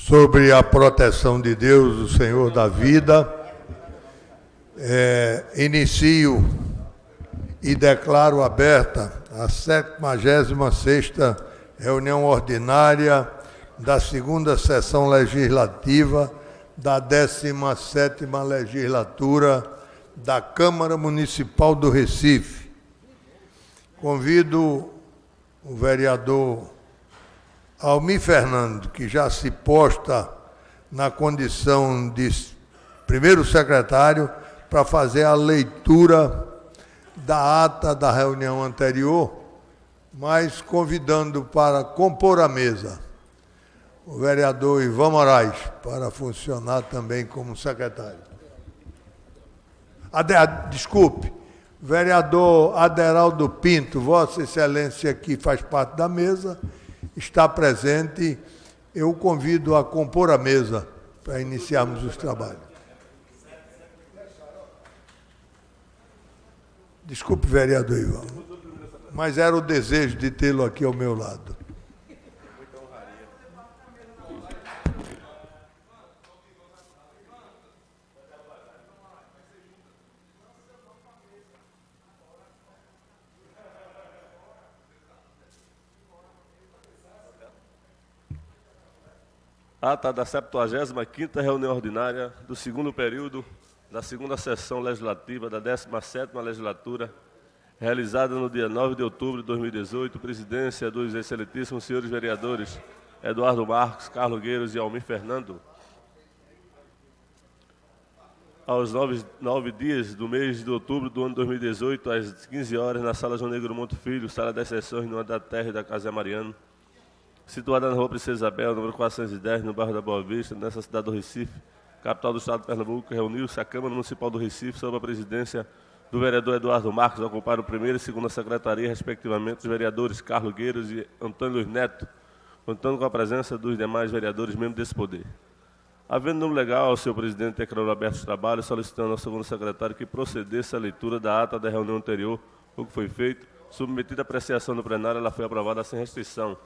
sobre a proteção de Deus, o Senhor da vida, inicio e declaro aberta a 76ª reunião ordinária da segunda sessão legislativa da 17ª legislatura da Câmara Municipal do Recife. Convido o vereador Almir Fernando, que já se posta na condição de primeiro secretário, para fazer a leitura da ata da reunião anterior, mas convidando para compor a mesa o vereador Ivan Moraes, para funcionar também como secretário. Desculpe, vereador Aderaldo Pinto, Vossa Excelência, que faz parte da mesa, está presente. Eu o convido a compor a mesa para iniciarmos os trabalhos. Desculpe, vereador Ivan, mas era o desejo de tê-lo aqui ao meu lado. Ata da 75ª reunião ordinária do segundo período da segunda sessão legislativa da 17ª legislatura, realizada no dia 9 de outubro de 2018, presidência dos excelentíssimos senhores vereadores Eduardo Marques, Carlos Gueiros e Almir Fernando. Aos 9 dias do mês de outubro do ano 2018, às 15 horas, na Sala João Negro Monte Filho, Sala das Sessões, no andar terra da Casa Mariano, situada na Rua Princesa Isabel, número 410, no bairro da Boa Vista, nessa cidade do Recife, capital do estado de Pernambuco, reuniu-se a Câmara Municipal do Recife sob a presidência do vereador Eduardo Marques, ocupar o primeiro e segunda secretaria, respectivamente, os vereadores Carlos Gueiros e Antônio Luiz Neto, contando com a presença dos demais vereadores membros desse poder. Havendo número legal, o senhor presidente declarou aberto os trabalhos, solicitando ao segundo secretário que procedesse à leitura da ata da reunião anterior, o que foi feito. Submetida à apreciação do plenário, ela foi aprovada sem restrição.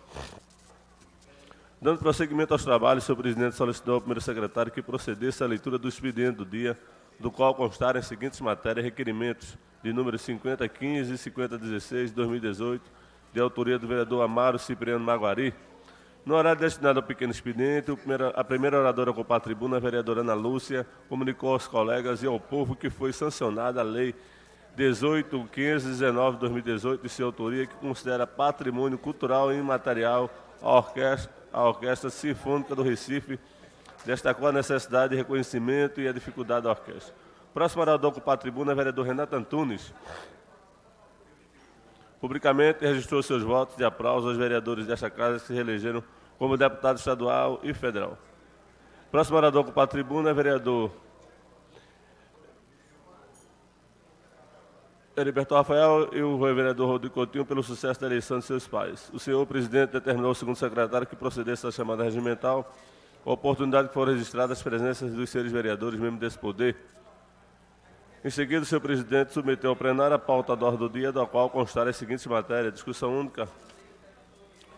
Dando prosseguimento aos trabalhos, o senhor presidente solicitou ao primeiro secretário que procedesse à leitura do expediente do dia, do qual constarem as seguintes matérias: requerimentos de número 5015 e 5016 de 2018, de autoria do vereador Amaro Cipriano Maguari. No horário destinado ao pequeno expediente, a primeira oradora a ocupar a tribuna, a vereadora Ana Lúcia, comunicou aos colegas e ao povo que foi sancionada a Lei 18.519 de 2018, de sua autoria, que considera patrimônio cultural e imaterial a Orquestra Sinfônica do Recife, destacou a necessidade de reconhecimento e a dificuldade da orquestra. Próximo orador a ocupar a tribuna, é o vereador Renato Antunes. Publicamente registrou seus votos de aplauso aos vereadores desta casa que se reelegeram como deputado estadual e federal. Próximo orador a ocupar a tribuna é o vereador Heriberto Rafael e o vereador Rodrigo Coutinho, pelo sucesso da eleição de seus pais. O senhor presidente determinou ao segundo secretário que procedesse à chamada regimental, a oportunidade que foram registradas as presenças dos senhores vereadores membros desse poder. Em seguida, o senhor presidente submeteu ao plenário a pauta da ordem do dia, da qual constaram as seguintes matérias: discussão única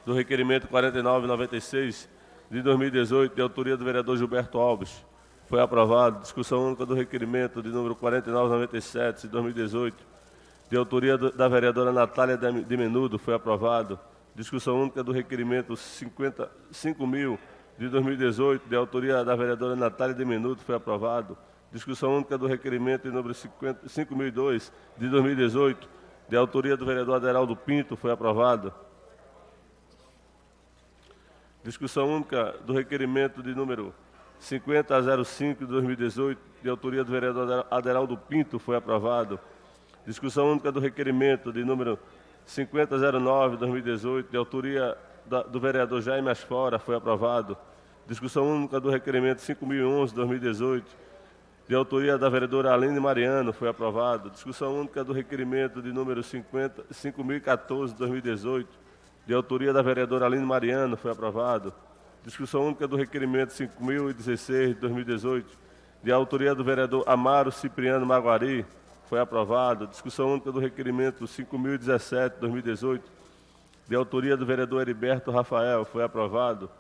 do requerimento 4996 de 2018, de autoria do vereador Gilberto Alves, foi aprovado. Discussão única do requerimento de número 4997 de 2018, de autoria da vereadora Natália de Menudo, foi aprovado. Discussão única do requerimento 5.000 de 2018, de autoria da vereadora Natália de Menudo, foi aprovado. Discussão única do requerimento de número 5.002 de 2018, de autoria do vereador Aderaldo Pinto, foi aprovado. Discussão única do requerimento de número 5005 de 2018, de autoria do vereador Aderaldo Pinto, foi aprovado. Discussão única do requerimento de número 5009 de 2018, de autoria do vereador Jaime Asfora, foi aprovado. Discussão única do requerimento 5011 de 2018, de autoria da vereadora Aline Mariano, foi aprovado. Discussão única do requerimento de número 5014 de 2018, de autoria da vereadora Aline Mariano, foi aprovado. Discussão única do requerimento 5016 de 2018, de autoria do vereador Amaro Cipriano Maguari, foi aprovado. Discussão única do requerimento 5017 de 2018, de autoria do vereador Heriberto Rafael, foi aprovado.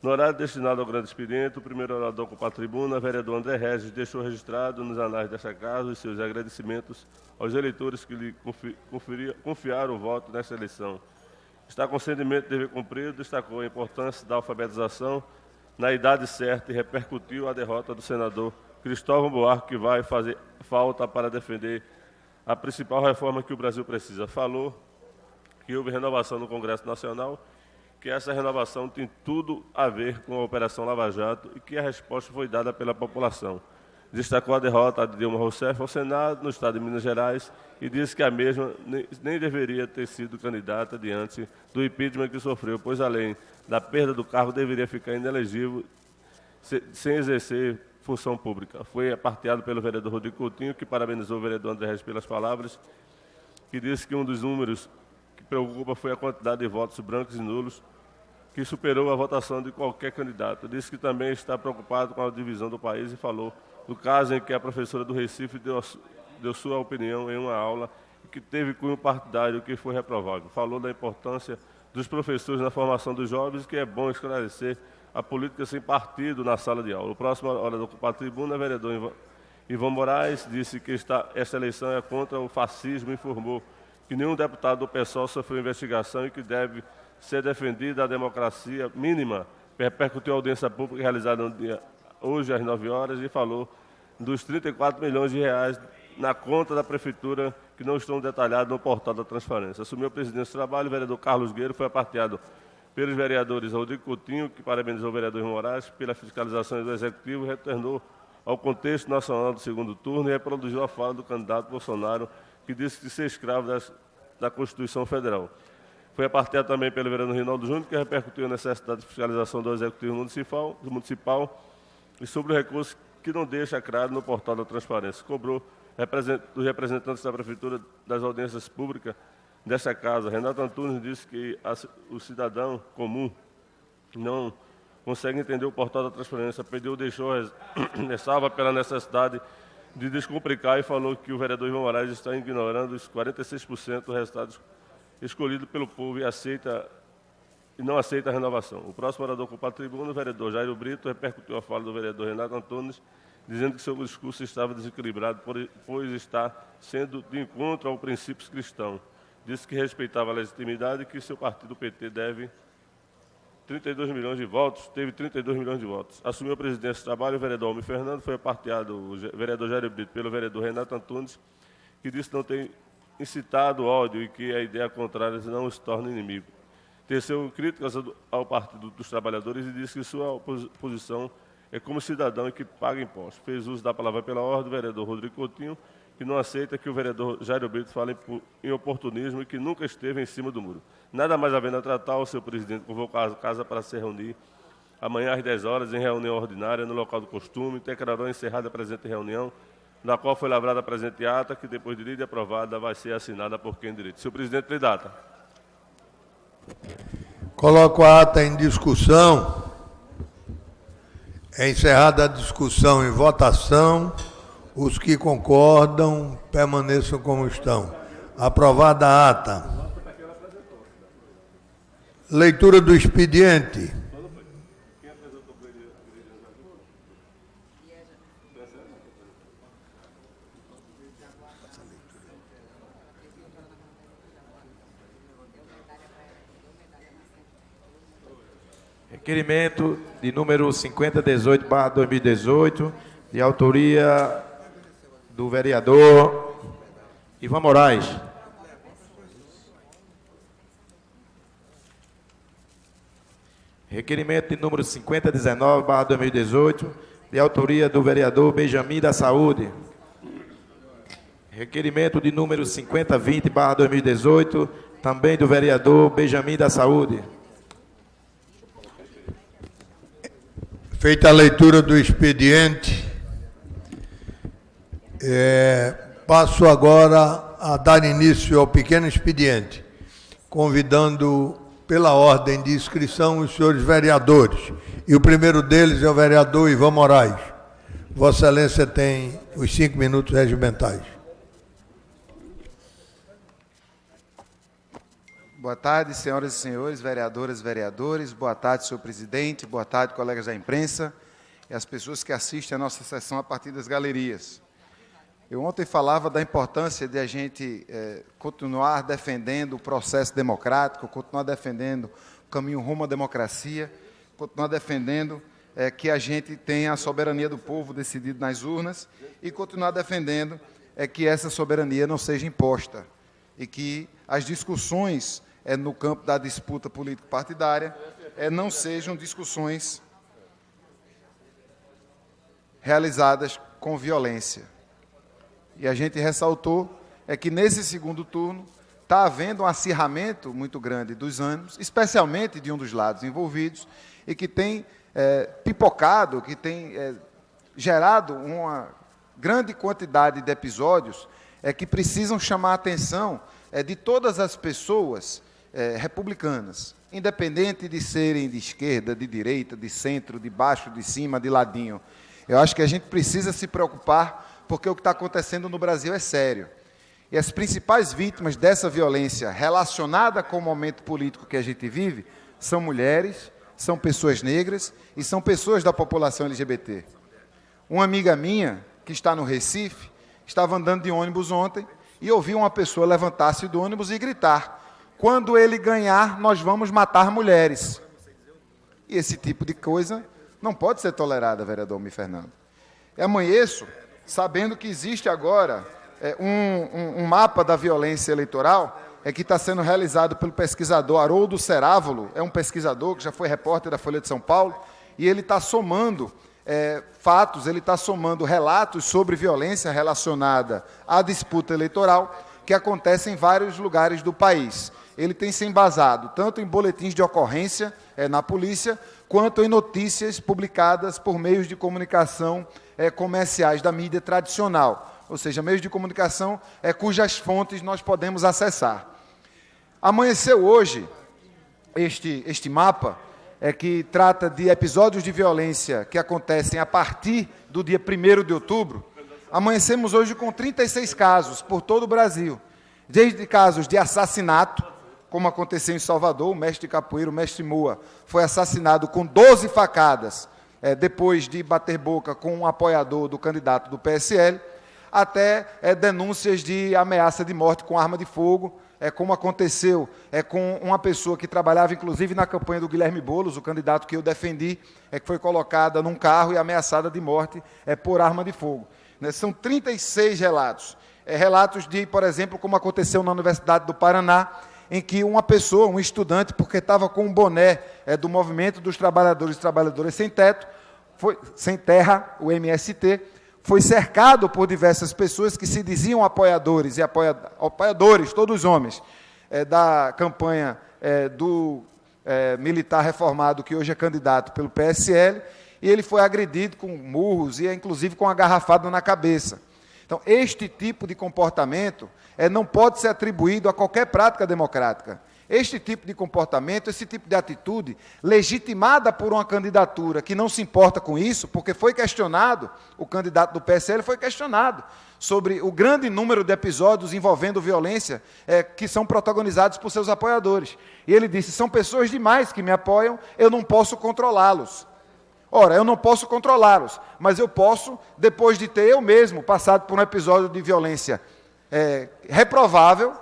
No horário destinado ao grande expediente, o primeiro orador com a tribuna, vereador André Regis, deixou registrado nos anais desta casa os seus agradecimentos aos eleitores que lhe confiaram o voto nesta eleição. Está com sentimento de dever cumprido, destacou a importância da alfabetização na idade certa e repercutiu a derrota do senador Cristóvão Buarque, que vai fazer falta para defender a principal reforma que o Brasil precisa. Falou que houve renovação no Congresso Nacional, que essa renovação tem tudo a ver com a Operação Lava Jato e que a resposta foi dada pela população. Destacou a derrota de Dilma Rousseff ao Senado, no estado de Minas Gerais, e disse que a mesma nem deveria ter sido candidata diante do impeachment que sofreu, pois, além da perda do cargo, deveria ficar inelegível sem exercer função pública. Foi aparteado pelo vereador Rodrigo Coutinho, que parabenizou o vereador André Regis pelas palavras, que disse que um dos números que preocupa foi a quantidade de votos brancos e nulos, que superou a votação de qualquer candidato. Disse que também está preocupado com a divisão do país e falou do caso em que a professora do Recife deu sua opinião em uma aula e que teve cunho partidário, que foi reprovável. Falou da importância dos professores na formação dos jovens e que é bom esclarecer a política sem partido na sala de aula. O próximo orador do ocupar a tribuna, o vereador Ivan Moraes, disse que esta eleição é contra o fascismo e informou que nenhum deputado do PSOL sofreu investigação e que deve ser defendida a democracia mínima. Repercutiu a audiência pública realizada no dia hoje às 9 horas e falou dos 34 milhões de reais na conta da Prefeitura que não estão detalhados no portal da transparência. Assumiu a presidência do trabalho, o vereador Carlos Gueiro foi aparteado pelos vereadores Rodrigo Coutinho, que parabenizou o vereador Moraes pela fiscalização do Executivo, retornou ao contexto nacional do segundo turno e reproduziu a fala do candidato Bolsonaro, que disse que ser escravo da Constituição Federal. Foi aparteado também pelo vereador Rinaldo Júnior, que repercutiu a necessidade de fiscalização do Executivo Municipal e sobre o recurso que não deixa claro no portal da transparência. Cobrou dos representantes da Prefeitura das audiências públicas dessa casa. Renato Antunes disse que o cidadão comum não consegue entender o portal da transparência, deixou ressalva pela necessidade de descomplicar e falou que o vereador Ivan Moraes está ignorando os 46% dos resultados escolhidos pelo povo e não aceita a renovação. O próximo orador ocupa a tribuna, o vereador Jairo Brito, repercutiu a fala do vereador Renato Antunes, dizendo que seu discurso estava desequilibrado, pois está sendo de encontro ao princípios cristãos. Disse que respeitava a legitimidade e que seu partido, o PT, teve 32 milhões de votos. Assumiu a presidência do trabalho o vereador Almir Fernando, foi aparteado o vereador Jairo Brito pelo vereador Renato Antunes, que disse que não tem incitado ódio e que a ideia contrária não os torna inimigo. Teceu críticas ao Partido dos Trabalhadores e disse que sua posição é como cidadão e que paga impostos. Fez uso da palavra pela ordem o vereador Rodrigo Coutinho, que não aceita que o vereador Jairo Brito fale em oportunismo e que nunca esteve em cima do muro. Nada mais havendo a tratar, o seu presidente convocou a casa para se reunir amanhã às 10 horas em reunião ordinária no local do costume, declarou encerrada a presente reunião, na qual foi lavrada a presente ata, que depois de lida e aprovada vai ser assinada por quem direito. Senhor presidente, lhe data. Coloco a ata em discussão. É encerrada a discussão em votação. Os que concordam, permaneçam como estão. Aprovada a ata. Leitura do expediente. Requerimento de número 5018/2018, de autoria do vereador Ivan Moraes. Requerimento de número 5019/2018, de autoria do vereador Benjamin da Saúde. Requerimento de número 5020/2018, também do vereador Benjamin da Saúde. Feita a leitura do expediente, passo agora a dar início ao pequeno expediente, convidando pela ordem de inscrição os senhores vereadores. E o primeiro deles é o vereador Ivan Moraes. Vossa Excelência tem os 5 minutos regimentais. Boa tarde, senhoras e senhores, vereadoras e vereadores. Boa tarde, senhor presidente. Boa tarde, colegas da imprensa e as pessoas que assistem a nossa sessão a partir das galerias. Eu ontem falava da importância de a gente continuar defendendo o processo democrático, continuar defendendo o caminho rumo à democracia, continuar defendendo que a gente tenha a soberania do povo decidido nas urnas e continuar defendendo que essa soberania não seja imposta e que as discussões no campo da disputa político-partidária não sejam discussões realizadas com violência. E a gente ressaltou que nesse segundo turno está havendo um acirramento muito grande dos ânimos, especialmente de um dos lados envolvidos, e que tem pipocado, que tem gerado uma grande quantidade de episódios que precisam chamar a atenção de todas as pessoas republicanas, independente de serem de esquerda, de direita, de centro, de baixo, de cima, de ladinho. Eu acho que a gente precisa se preocupar, porque o que está acontecendo no Brasil é sério. E as principais vítimas dessa violência relacionada com o momento político que a gente vive são mulheres, são pessoas negras e são pessoas da população LGBT. Uma amiga minha, que está no Recife, estava andando de ônibus ontem e ouviu uma pessoa levantar-se do ônibus e gritar: quando ele ganhar, nós vamos matar mulheres. E esse tipo de coisa não pode ser tolerada, vereador Almir Fernando. Eu amanheço sabendo que existe agora um mapa da violência eleitoral que está sendo realizado pelo pesquisador Haroldo Cerávolo, é um pesquisador que já foi repórter da Folha de São Paulo, e ele está somando fatos, ele está somando relatos sobre violência relacionada à disputa eleitoral que acontece em vários lugares do país. Ele tem se embasado tanto em boletins de ocorrência na polícia, quanto em notícias publicadas por meios de comunicação comerciais da mídia tradicional, ou seja, meios de comunicação cujas fontes nós podemos acessar. Amanheceu hoje este mapa, que trata de episódios de violência que acontecem a partir do dia 1º de outubro. Amanhecemos hoje com 36 casos por todo o Brasil, desde casos de assassinato, como aconteceu em Salvador, o mestre de capoeira, o mestre Moa, foi assassinado com 12 facadas, depois de bater boca com um apoiador do candidato do PSL, até denúncias de ameaça de morte com arma de fogo, como aconteceu com uma pessoa que trabalhava, inclusive, na campanha do Guilherme Boulos, o candidato que eu defendi, que foi colocada num carro e ameaçada de morte por arma de fogo. São 36 relatos. Relatos de, por exemplo, como aconteceu na Universidade do Paraná, em que uma pessoa, um estudante, porque estava com um boné do Movimento dos Trabalhadores e Trabalhadoras Sem Teto, sem terra, o MST, foi cercado por diversas pessoas que se diziam apoiadores, e apoiadores, todos homens, da campanha do militar reformado, que hoje é candidato pelo PSL, e ele foi agredido com murros e, inclusive, com uma garrafada na cabeça. Então, este tipo de comportamento não pode ser atribuído a qualquer prática democrática. Este tipo de comportamento, esse tipo de atitude, legitimada por uma candidatura que não se importa com isso, porque foi questionado, o candidato do PSL foi questionado sobre o grande número de episódios envolvendo violência que são protagonizados por seus apoiadores. E ele disse: são pessoas demais que me apoiam, eu não posso controlá-los. Ora, eu não posso controlá-los, mas eu posso, depois de ter eu mesmo passado por um episódio de violência reprovável,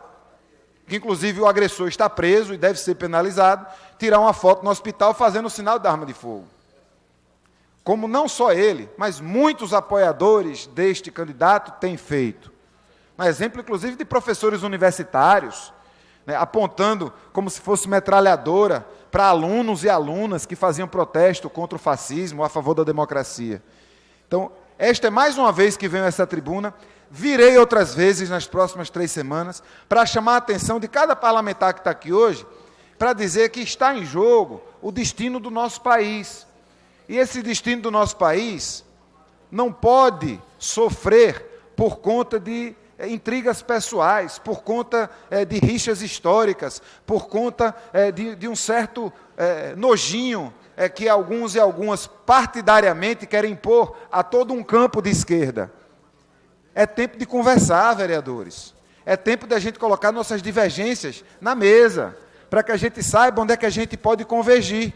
que inclusive o agressor está preso e deve ser penalizado, tirar uma foto no hospital fazendo o sinal da arma de fogo. Como não só ele, mas muitos apoiadores deste candidato têm feito. Um exemplo, inclusive, de professores universitários, apontando como se fosse metralhadora para alunos e alunas que faziam protesto contra o fascismo, a favor da democracia. Então, esta é mais uma vez que venho a essa tribuna. Virei outras vezes nas próximas 3 semanas para chamar a atenção de cada parlamentar que está aqui hoje, para dizer que está em jogo o destino do nosso país. E esse destino do nosso país não pode sofrer por conta de intrigas pessoais, por conta de rixas históricas, por conta de um certo nojinho que alguns e algumas partidariamente querem impor a todo um campo de esquerda. É tempo de conversar, vereadores. É tempo de a gente colocar nossas divergências na mesa. para que a gente saiba onde é que a gente pode convergir.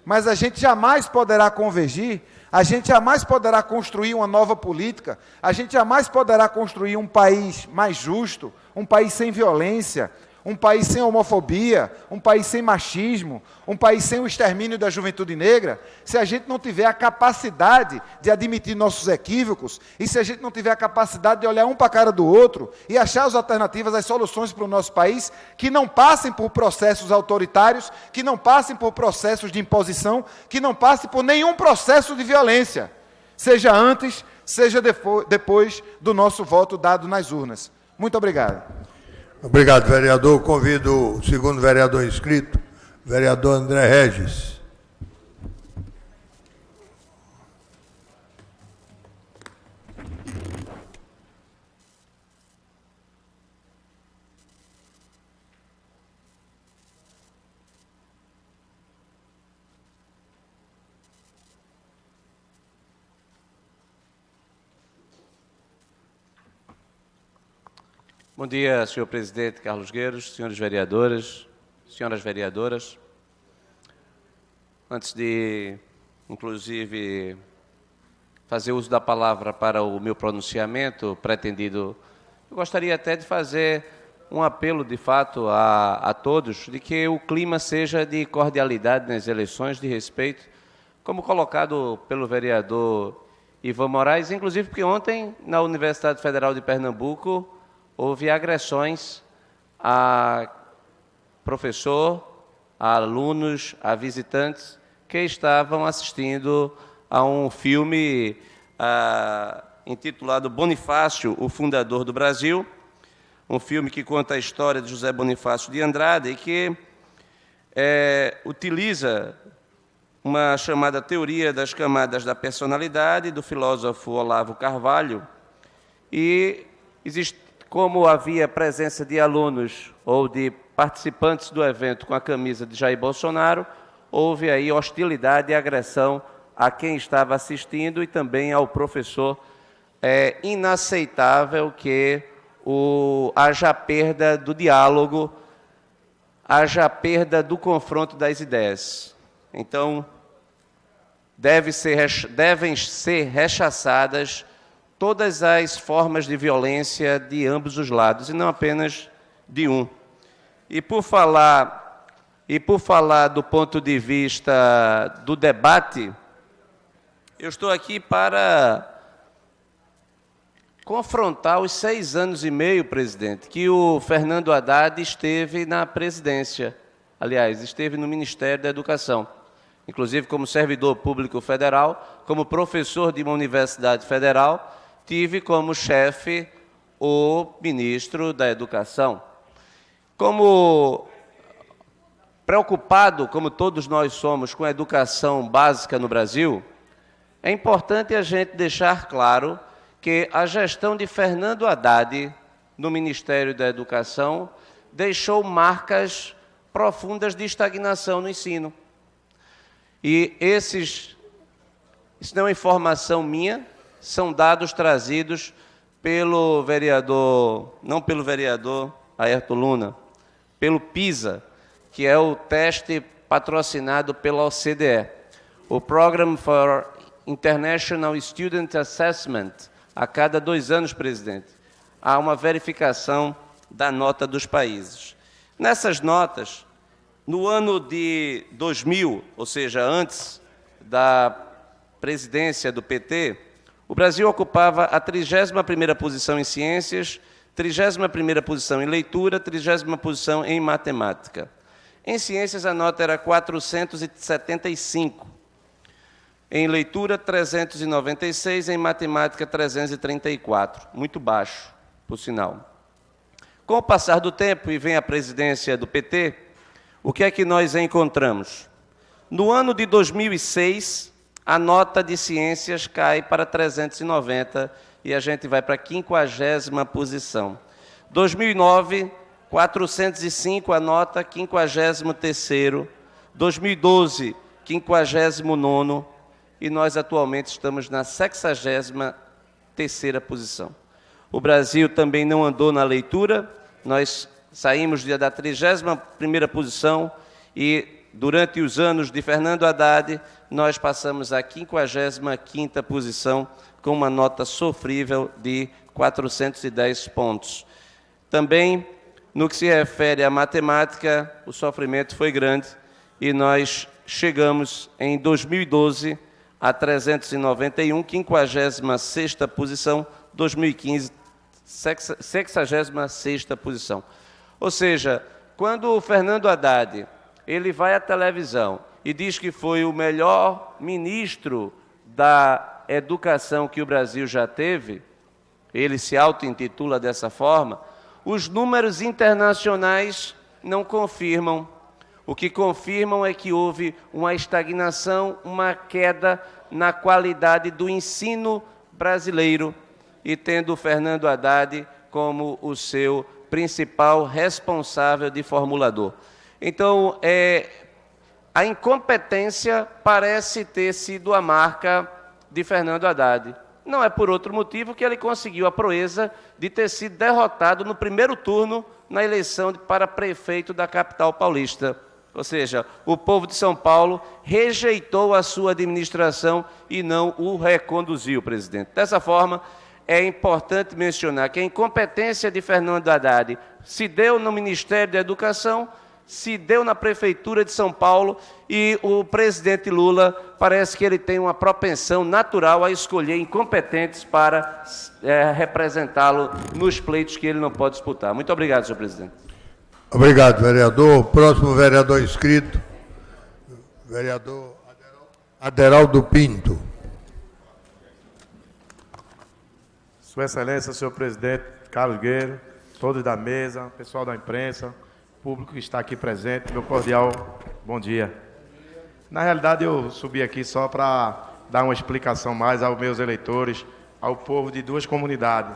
Mas a gente jamais poderá convergir, a gente jamais poderá construir uma nova política, a gente jamais poderá construir um país mais justo, um país sem violência, um país sem homofobia, um país sem machismo, um país sem o extermínio da juventude negra, se a gente não tiver a capacidade de admitir nossos equívocos, e se a gente não tiver a capacidade de olhar um para a cara do outro e achar as alternativas, as soluções para o nosso país, que não passem por processos autoritários, que não passem por processos de imposição, que não passem por nenhum processo de violência, seja antes, seja depois do nosso voto dado nas urnas. Muito obrigado. Obrigado, vereador. Convido o segundo vereador inscrito, vereador André Regis. Bom dia, senhor presidente Carlos Gueiros, senhores vereadores, senhoras vereadoras. Antes de, inclusive, fazer uso da palavra para o meu pronunciamento pretendido, eu gostaria até de fazer um apelo, de fato, a todos, de que o clima seja de cordialidade nas eleições, de respeito, como colocado pelo vereador Ivan Moraes, inclusive porque ontem, na Universidade Federal de Pernambuco, houve agressões a professor, a alunos, a visitantes que estavam assistindo a um filme intitulado Bonifácio, o Fundador do Brasil, um filme que conta a história de José Bonifácio de Andrade e que utiliza uma chamada teoria das camadas da personalidade do filósofo Olavo Carvalho e existe. Como havia presença de alunos ou de participantes do evento com a camisa de Jair Bolsonaro, houve aí hostilidade e agressão a quem estava assistindo e também ao professor. É inaceitável que haja perda do diálogo, haja perda do confronto das ideias. Então, devem ser rechaçadas todas as formas de violência de ambos os lados, e não apenas de um. E por falar do ponto de vista do debate, eu estou aqui para confrontar os 6 anos e meio, presidente, que o Fernando Haddad esteve na presidência, aliás, esteve no Ministério da Educação, inclusive como servidor público federal, como professor de uma universidade federal, tive como chefe o ministro da Educação. Como preocupado, como todos nós somos, com a educação básica no Brasil, é importante a gente deixar claro que a gestão de Fernando Haddad no Ministério da Educação deixou marcas profundas de estagnação no ensino. E isso não é informação minha, são dados trazidos pelo vereador, não pelo vereador Ayrton Luna, pelo PISA, que é o teste patrocinado pela OCDE, o Program for International Student Assessment. A cada 2 anos, presidente, há uma verificação da nota dos países. Nessas notas, no ano de 2000, ou seja, antes da presidência do PT, o Brasil ocupava a 31ª posição em ciências, 31ª posição em leitura, 30ª posição em matemática. Em ciências, a nota era 475. Em leitura, 396. Em matemática, 334. Muito baixo, por sinal. Com o passar do tempo, e vem a presidência do PT, o que é que nós encontramos? No ano de 2006, a nota de ciências cai para 390 e a gente vai para a 50ª posição. 2009, 405 a nota, 53º. 2012, 59º. E nós atualmente estamos na 63ª posição. O Brasil também não andou na leitura, nós saímos da 31ª posição e, durante os anos de Fernando Haddad, nós passamos à 55ª posição, com uma nota sofrível de 410 pontos. Também, no que se refere à matemática, o sofrimento foi grande e nós chegamos, em 2012, a 391, 56ª posição, 2015, 66ª posição. Ou seja, quando o Fernando Haddad ele vai à televisão e diz que foi o melhor ministro da educação que o Brasil já teve, ele se auto-intitula dessa forma, os números internacionais não confirmam. O que confirmam é que houve uma estagnação, uma queda na qualidade do ensino brasileiro, e tendo o Fernando Haddad como o seu principal responsável de formulador. Então, a incompetência parece ter sido a marca de Fernando Haddad. Não é por outro motivo que ele conseguiu a proeza de ter sido derrotado no primeiro turno na eleição para prefeito da capital paulista. Ou seja, o povo de São Paulo rejeitou a sua administração e não o reconduziu, presidente. Dessa forma, é importante mencionar que a incompetência de Fernando Haddad se deu no Ministério da Educação, se deu na Prefeitura de São Paulo, e o presidente Lula parece que ele tem uma propensão natural a escolher incompetentes para representá-lo nos pleitos que ele não pode disputar. Muito obrigado, senhor presidente. Obrigado, vereador. Próximo vereador inscrito, vereador Aderaldo Pinto. Sua Excelência, senhor presidente Carlos Guerreiro, todos da mesa, pessoal da imprensa, público que está aqui presente, meu cordial bom dia. Na realidade, eu subi aqui só para dar uma explicação mais aos meus eleitores, ao povo de duas comunidades.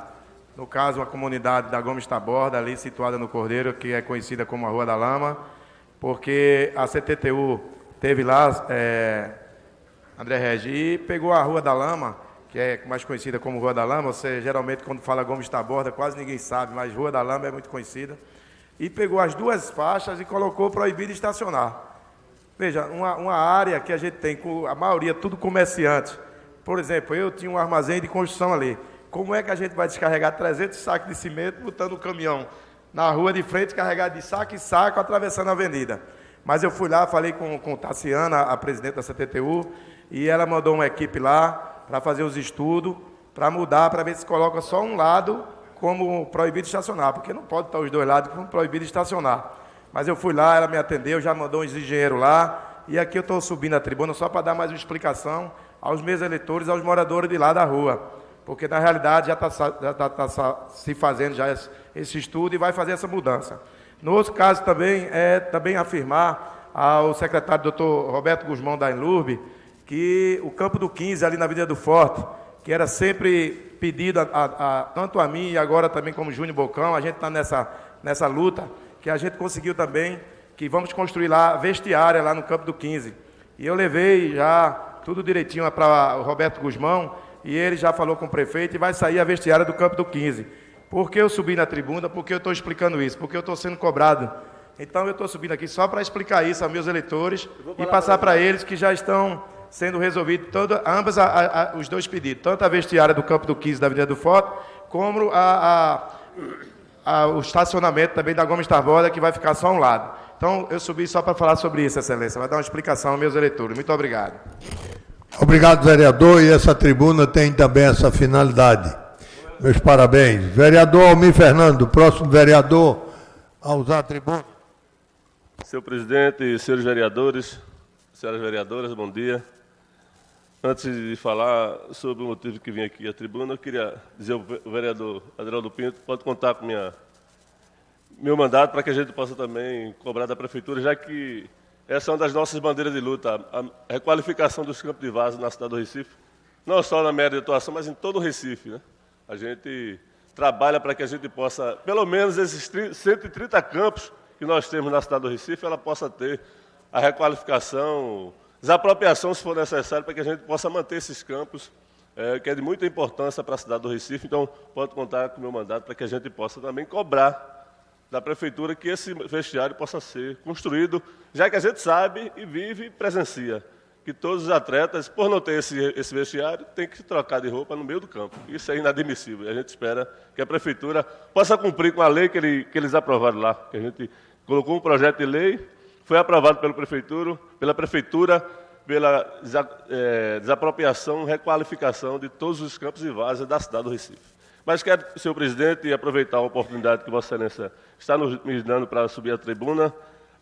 No caso, a comunidade da Gomes Taborda, ali situada no Cordeiro, que é conhecida como a Rua da Lama, porque a CTTU teve lá, André Regi, e pegou a Rua da Lama, que é mais conhecida como Rua da Lama. Você, geralmente, quando fala Gomes Taborda, quase ninguém sabe, mas Rua da Lama é muito conhecida. E pegou as duas faixas e colocou proibido estacionar. Veja, uma área que a gente tem, com a maioria, tudo comerciante. Por exemplo, eu tinha um armazém de construção ali. Como é que a gente vai descarregar 300 sacos de cimento, botando o caminhão na rua de frente, carregado de saco em saco, atravessando a avenida? Mas eu fui lá, falei com Tassiana, a presidente da CTTU, e ela mandou uma equipe lá para fazer os estudos, para mudar, para ver se coloca só um lado como proibido estacionar, porque não pode estar os dois lados como proibido estacionar. Mas eu fui lá, ela me atendeu, já mandou uns engenheiros lá, e aqui eu estou subindo a tribuna só para dar mais uma explicação aos meus eleitores, aos moradores de lá da rua, porque na realidade já está se fazendo já esse estudo e vai fazer essa mudança. No outro caso também, também afirmar ao secretário doutor Roberto Guzmão da Enlurbe, que o campo do 15, ali na Avenida do Forte, que era sempre pedido tanto a mim e agora também como Júnior Bocão, a gente está nessa luta, que a gente conseguiu também, que vamos construir lá vestiária lá no campo do 15. E eu levei já tudo direitinho para o Roberto Guzmão, e ele já falou com o prefeito, e vai sair a vestiária do campo do 15. Por que eu subi na tribuna? Porque eu estou explicando isso, porque eu estou sendo cobrado. Então eu estou subindo aqui só para explicar isso aos meus eleitores e passar para eles que já estão sendo resolvidos ambos os dois pedidos, tanto a vestiária do campo do 15 da Avenida do Forte, como o estacionamento também da Gomes Taborda, que vai ficar só um lado. Então, eu subi só para falar sobre isso, Excelência. Vai dar uma explicação aos meus eleitores. Muito obrigado. Obrigado, vereador. E essa tribuna tem também essa finalidade. Meus parabéns. Vereador Almir Fernando, próximo vereador a usar a tribuna. Senhor presidente, senhores vereadores, senhoras vereadoras, bom dia. Antes de falar sobre o motivo que vim aqui à tribuna, eu queria dizer ao vereador Aderaldo Pinto, pode contar com meu mandato para que a gente possa também cobrar da Prefeitura, já que essa é uma das nossas bandeiras de luta, a requalificação dos campos de vaso na cidade do Recife, não só na minha área de atuação, mas em todo o Recife, né? A gente trabalha para que a gente possa, pelo menos esses 130 campos que nós temos na cidade do Recife, ela possa ter a requalificação, desapropriação, se for necessário, para que a gente possa manter esses campos, que é de muita importância para a cidade do Recife. Então, pode contar com o meu mandato para que a gente possa também cobrar da Prefeitura que esse vestiário possa ser construído, já que a gente sabe e vive e presencia que todos os atletas, por não ter esse vestiário, têm que se trocar de roupa no meio do campo. Isso é inadmissível. A gente espera que a Prefeitura possa cumprir com a lei que eles aprovaram lá. Que a gente colocou um projeto de lei, foi aprovado pela Prefeitura, pela desapropriação, requalificação de todos os campos e várzeas da cidade do Recife. Mas quero, senhor presidente, aproveitar a oportunidade que Vossa Excelência está me dando para subir à tribuna,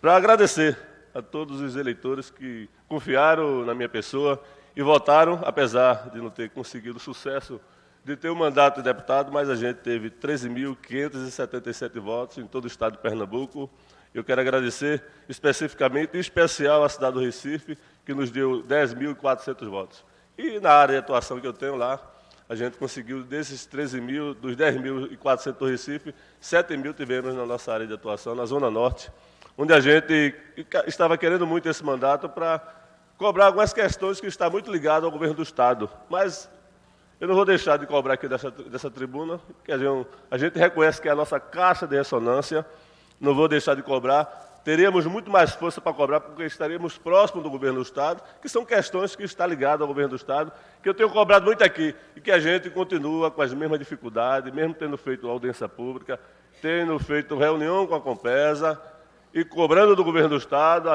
para agradecer a todos os eleitores que confiaram na minha pessoa e votaram, apesar de não ter conseguido sucesso de ter o mandato de deputado, mas a gente teve 13.577 votos em todo o estado de Pernambuco. Eu quero agradecer especificamente, em especial, a cidade do Recife, que nos deu 10.400 votos. E na área de atuação que eu tenho lá, a gente conseguiu, desses 13.000, dos 10.400 do Recife, 7.000 tivemos na nossa área de atuação, na Zona Norte, onde a gente estava querendo muito esse mandato para cobrar algumas questões que estão muito ligadas ao governo do Estado. Mas eu não vou deixar de cobrar aqui dessa tribuna, que a gente reconhece que é a nossa caixa de ressonância, não vou deixar de cobrar. Teríamos muito mais força para cobrar, porque estaríamos próximos do governo do Estado, que são questões que estão ligadas ao governo do Estado, que eu tenho cobrado muito aqui, e que a gente continua com as mesmas dificuldades, mesmo tendo feito audiência pública, tendo feito reunião com a Compesa, e cobrando do governo do Estado,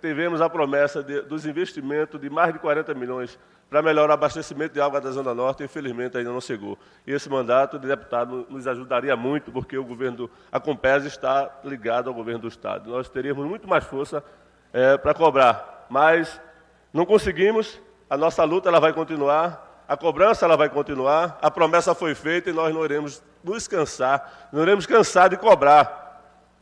tivemos a promessa dos investimentos de mais de 40 milhões para melhorar o abastecimento de água da Zona Norte, e infelizmente ainda não chegou. E esse mandato de deputado nos ajudaria muito, porque a Compesa está ligada ao governo do Estado. Nós teríamos muito mais força para cobrar, mas não conseguimos. A nossa luta ela vai continuar, a cobrança ela vai continuar, a promessa foi feita e nós não iremos nos cansar, não iremos cansar de cobrar,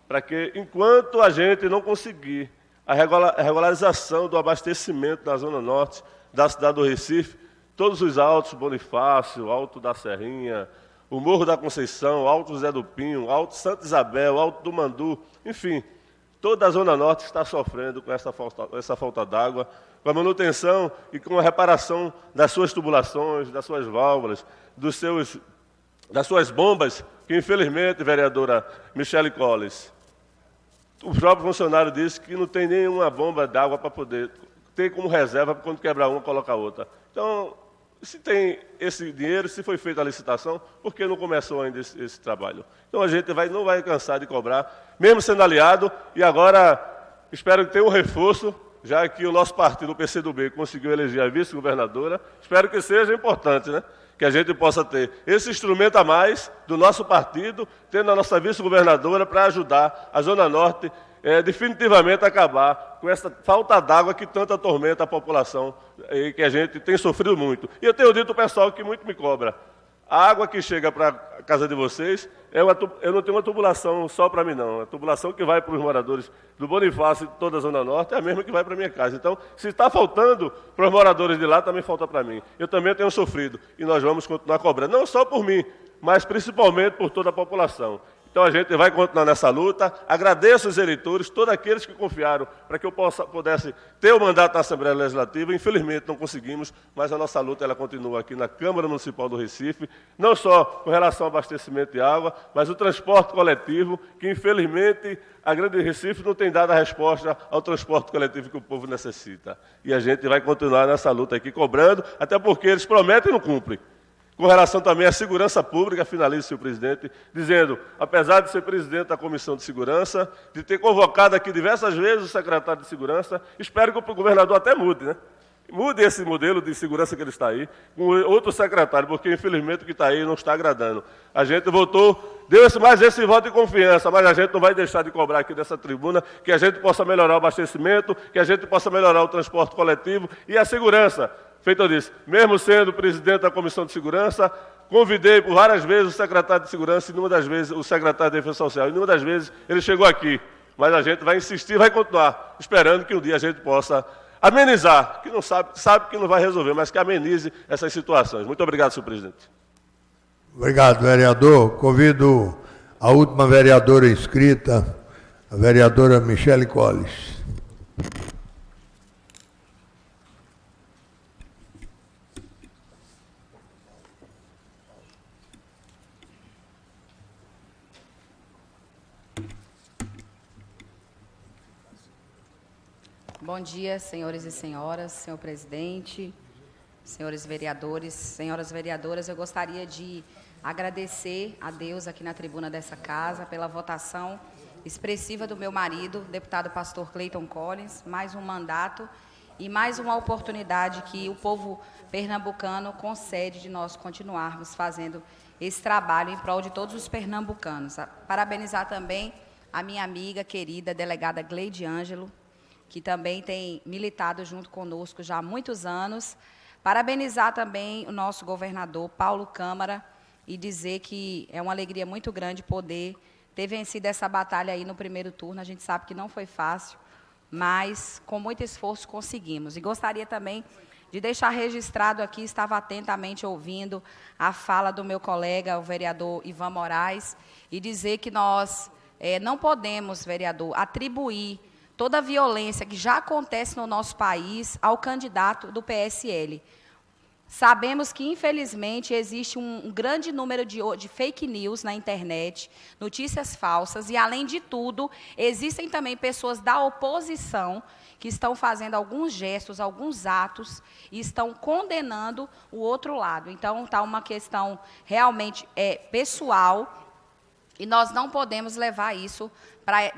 para que, enquanto a gente não conseguir a regularização do abastecimento da Zona Norte da cidade do Recife, todos os altos, Bonifácio, Alto da Serrinha, o Morro da Conceição, Alto José do Pinho, Alto Santa Isabel, Alto do Mandu, enfim, toda a Zona Norte está sofrendo com essa falta d'água, com a manutenção e com a reparação das suas tubulações, das suas válvulas, das suas bombas, que infelizmente, vereadora Michele Colles, o próprio funcionário disse que não tem nenhuma bomba d'água para poder ter como reserva, para quando quebrar uma, colocar outra. Então, se tem esse dinheiro, se foi feita a licitação, por que não começou ainda esse trabalho? Então, a gente não vai cansar de cobrar, mesmo sendo aliado, e agora espero que tenha um reforço, já que o nosso partido, o PCdoB, conseguiu eleger a vice-governadora. Espero que seja importante, né? Que a gente possa ter esse instrumento a mais do nosso partido, tendo a nossa vice-governadora para ajudar a Zona Norte definitivamente a acabar com essa falta d'água que tanto atormenta a população e que a gente tem sofrido muito. E eu tenho dito ao pessoal que muito me cobra. A água que chega para a casa de vocês, eu não tenho uma tubulação só para mim, não. A tubulação que vai para os moradores do Bonifácio e de toda a Zona Norte é a mesma que vai para a minha casa. Então, se está faltando para os moradores de lá, também falta para mim. Eu também tenho sofrido e nós vamos continuar cobrando, não só por mim, mas principalmente por toda a população. Então, a gente vai continuar nessa luta. Agradeço os eleitores, todos aqueles que confiaram para que eu pudesse ter o mandato na Assembleia Legislativa. Infelizmente, não conseguimos, mas a nossa luta ela continua aqui na Câmara Municipal do Recife, não só com relação ao abastecimento de água, mas o transporte coletivo, que, infelizmente, a Grande Recife não tem dado a resposta ao transporte coletivo que o povo necessita. E a gente vai continuar nessa luta aqui, cobrando, até porque eles prometem e não cumprem. Com relação também à segurança pública, finalizo, senhor presidente, dizendo, apesar de ser presidente da Comissão de Segurança, de ter convocado aqui diversas vezes o secretário de Segurança, espero que o governador até mude, né? Mude esse modelo de segurança que ele está aí, com outro secretário, porque infelizmente o que está aí não está agradando. A gente votou, deu mais esse voto de confiança, mas a gente não vai deixar de cobrar aqui dessa tribuna que a gente possa melhorar o abastecimento, que a gente possa melhorar o transporte coletivo e a segurança. Feito disso, mesmo sendo presidente da Comissão de Segurança, convidei por várias vezes o secretário de Segurança e numa das vezes o secretário de Defesa Social. E numa das vezes ele chegou aqui. Mas a gente vai insistir, vai continuar, esperando que um dia a gente possa amenizar, que não sabe que não vai resolver, mas que amenize essas situações. Muito obrigado, senhor presidente. Obrigado, vereador. Convido a última vereadora inscrita, a vereadora Michele Colles. Bom dia, senhores e senhoras, senhor presidente, senhores vereadores, senhoras vereadoras. Eu gostaria de agradecer a Deus aqui na tribuna dessa casa pela votação expressiva do meu marido, deputado pastor Cleiton Collins, mais um mandato e mais uma oportunidade que o povo pernambucano concede de nós continuarmos fazendo esse trabalho em prol de todos os pernambucanos. Parabenizar também a minha amiga querida, delegada Gleide Ângelo, que também tem militado junto conosco já há muitos anos. Parabenizar também o nosso governador, Paulo Câmara, e dizer que é uma alegria muito grande poder ter vencido essa batalha aí no primeiro turno. A gente sabe que não foi fácil, mas com muito esforço conseguimos. E gostaria também de deixar registrado aqui, estava atentamente ouvindo a fala do meu colega, o vereador Ivan Moraes, e dizer que nós não podemos, vereador, atribuir toda a violência que já acontece no nosso país ao candidato do PSL. Sabemos que, infelizmente, existe um grande número de fake news na internet, notícias falsas, e, além de tudo, existem também pessoas da oposição que estão fazendo alguns gestos, alguns atos, e estão condenando o outro lado. Então, está uma questão realmente pessoal, e nós não podemos levar isso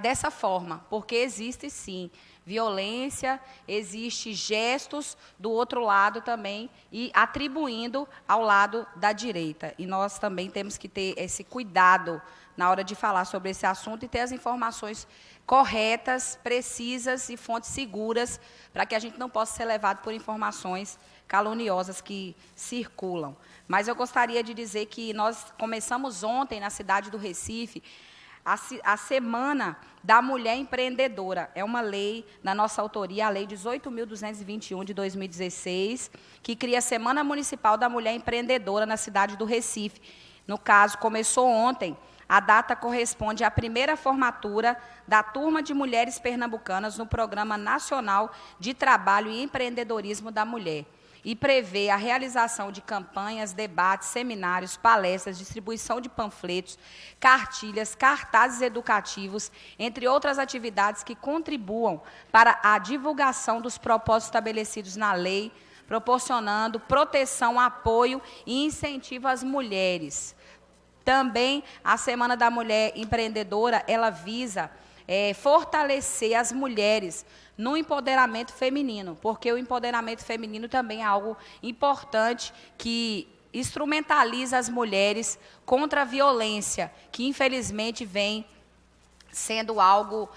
dessa forma, porque existe, sim, violência, existe gestos do outro lado também, e atribuindo ao lado da direita. E nós também temos que ter esse cuidado na hora de falar sobre esse assunto e ter as informações corretas, precisas e fontes seguras, para que a gente não possa ser levado por informações caluniosas que circulam. Mas eu gostaria de dizer que nós começamos ontem, na cidade do Recife, a Semana da Mulher Empreendedora. É uma lei, na nossa autoria, a Lei 18.221, de 2016, que cria a Semana Municipal da Mulher Empreendedora na cidade do Recife. No caso, começou ontem. A data corresponde à primeira formatura da Turma de Mulheres Pernambucanas no Programa Nacional de Trabalho e Empreendedorismo da Mulher, e prevê a realização de campanhas, debates, seminários, palestras, distribuição de panfletos, cartilhas, cartazes educativos, entre outras atividades que contribuam para a divulgação dos propósitos estabelecidos na lei, proporcionando proteção, apoio e incentivo às mulheres. Também a Semana da Mulher Empreendedora, ela visa fortalecer as mulheres no empoderamento feminino, porque o empoderamento feminino também é algo importante que instrumentaliza as mulheres contra a violência, que infelizmente vem sendo algo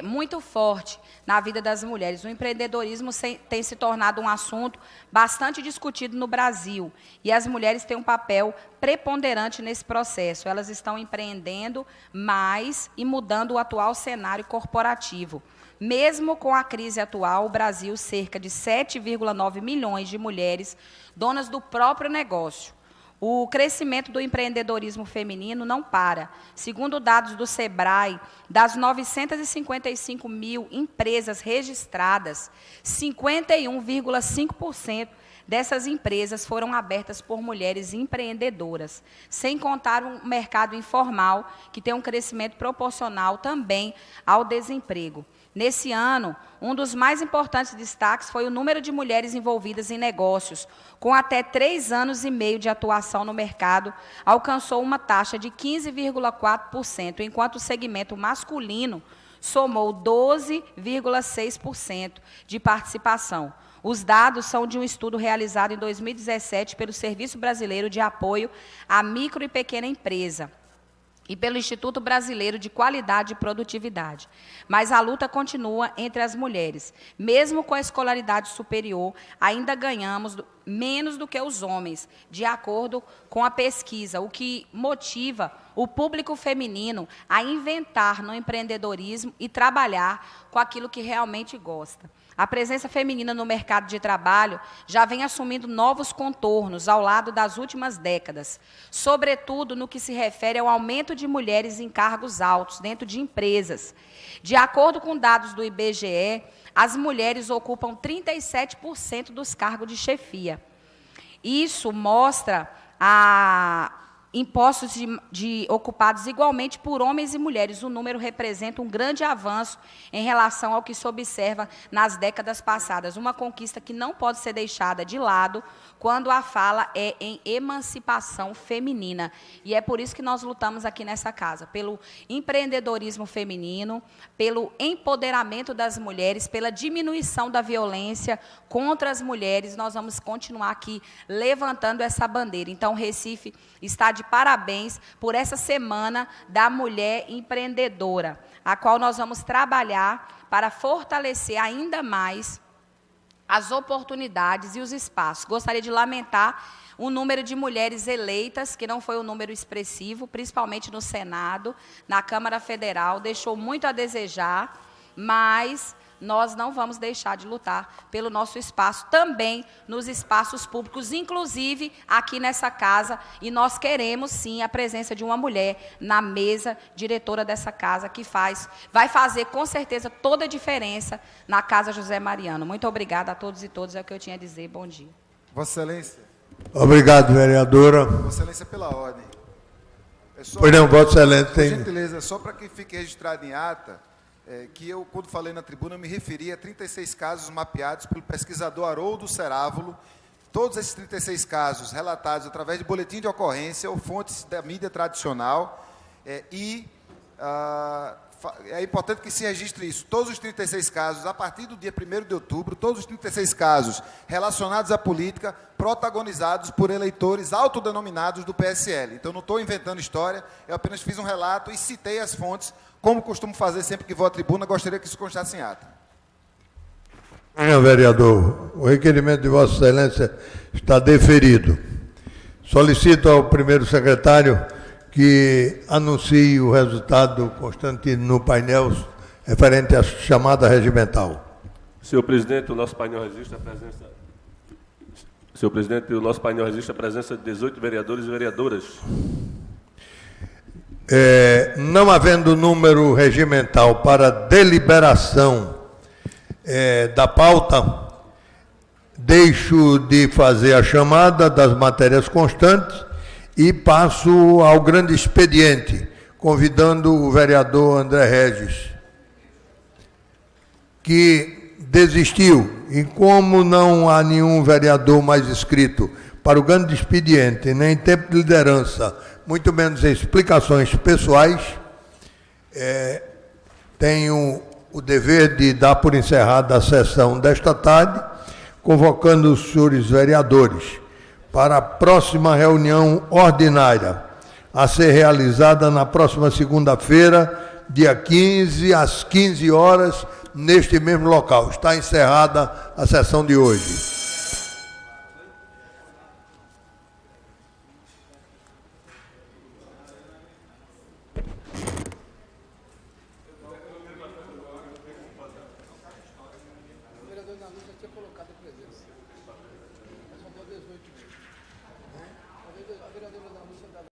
muito forte na vida das mulheres. O empreendedorismo tem se tornado um assunto bastante discutido no Brasil, e as mulheres têm um papel preponderante nesse processo. Elas estão empreendendo mais e mudando o atual cenário corporativo. Mesmo com a crise atual, o Brasil, cerca de 7,9 milhões de mulheres donas do próprio negócio. O crescimento do empreendedorismo feminino não para. Segundo dados do SEBRAE, das 955 mil empresas registradas, 51,5% dessas empresas foram abertas por mulheres empreendedoras, sem contar o mercado informal, que tem um crescimento proporcional também ao desemprego. Nesse ano, um dos mais importantes destaques foi o número de mulheres envolvidas em negócios, com até 3 anos e meio de atuação no mercado, alcançou uma taxa de 15,4%, enquanto o segmento masculino somou 12,6% de participação. Os dados são de um estudo realizado em 2017 pelo Serviço Brasileiro de Apoio à Micro e Pequena Empresa e pelo Instituto Brasileiro de Qualidade e Produtividade. Mas a luta continua entre as mulheres. Mesmo com a escolaridade superior, ainda ganhamos menos do que os homens, de acordo com a pesquisa, o que motiva o público feminino a inventar no empreendedorismo e trabalhar com aquilo que realmente gosta. A presença feminina no mercado de trabalho já vem assumindo novos contornos ao lado das últimas décadas, sobretudo no que se refere ao aumento de mulheres em cargos altos dentro de empresas. De acordo com dados do IBGE, as mulheres ocupam 37% dos cargos de chefia. Isso mostra em postos ocupados igualmente por homens e mulheres. O número representa um grande avanço em relação ao que se observa nas décadas passadas, uma conquista que não pode ser deixada de lado quando a fala é em emancipação feminina. E é por isso que nós lutamos aqui nessa casa, pelo empreendedorismo feminino, pelo empoderamento das mulheres, pela diminuição da violência contra as mulheres. Nós vamos continuar aqui levantando essa bandeira. Então, Recife está de parabéns por essa Semana da Mulher Empreendedora, a qual nós vamos trabalhar para fortalecer ainda mais as oportunidades e os espaços. Gostaria de lamentar o número de mulheres eleitas, que não foi um número expressivo, principalmente no Senado, na Câmara Federal, deixou muito a desejar, mas nós não vamos deixar de lutar pelo nosso espaço, também nos espaços públicos, inclusive aqui nessa casa, e nós queremos, sim, a presença de uma mulher na mesa diretora dessa casa, que vai fazer, com certeza, toda a diferença na Casa José Mariano. Muito obrigada a todos e todas, é o que eu tinha a dizer. Bom dia. Vossa Excelência. Obrigado, vereadora. Vossa Excelência, pela ordem. Pois não, Vossa Excelência tem... Por gentileza, só para que fique registrado em ata, que eu, quando falei na tribuna, eu me referi a 36 casos mapeados pelo pesquisador Haroldo Cerávulo. Todos esses 36 casos relatados através de boletim de ocorrência ou fontes da mídia tradicional. É importante que se registre isso. Todos os 36 casos, a partir do dia 1º de outubro, todos os 36 casos relacionados à política, protagonizados por eleitores autodenominados do PSL. Então, não estou inventando história, eu apenas fiz um relato e citei as fontes, como costumo fazer sempre que vou à tribuna. Gostaria que isso constasse em ata. Senhor vereador, o requerimento de Vossa Excelência está deferido. Solicito ao primeiro secretário que anuncie o resultado constante no painel referente à chamada regimental. Senhor presidente, o nosso painel registra a presença... Senhor presidente, o nosso painel registra a presença de 18 vereadores e vereadoras. Não havendo número regimental para deliberação da pauta, deixo de fazer a chamada das matérias constantes e passo ao grande expediente, convidando o vereador André Regis, que desistiu, e como não há nenhum vereador mais inscrito para o grande expediente, nem tempo de liderança, muito menos explicações pessoais, tenho o dever de dar por encerrada a sessão desta tarde, convocando os senhores vereadores para a próxima reunião ordinária, a ser realizada na próxima segunda-feira, dia 15, às 15 horas, neste mesmo local. Está encerrada a sessão de hoje.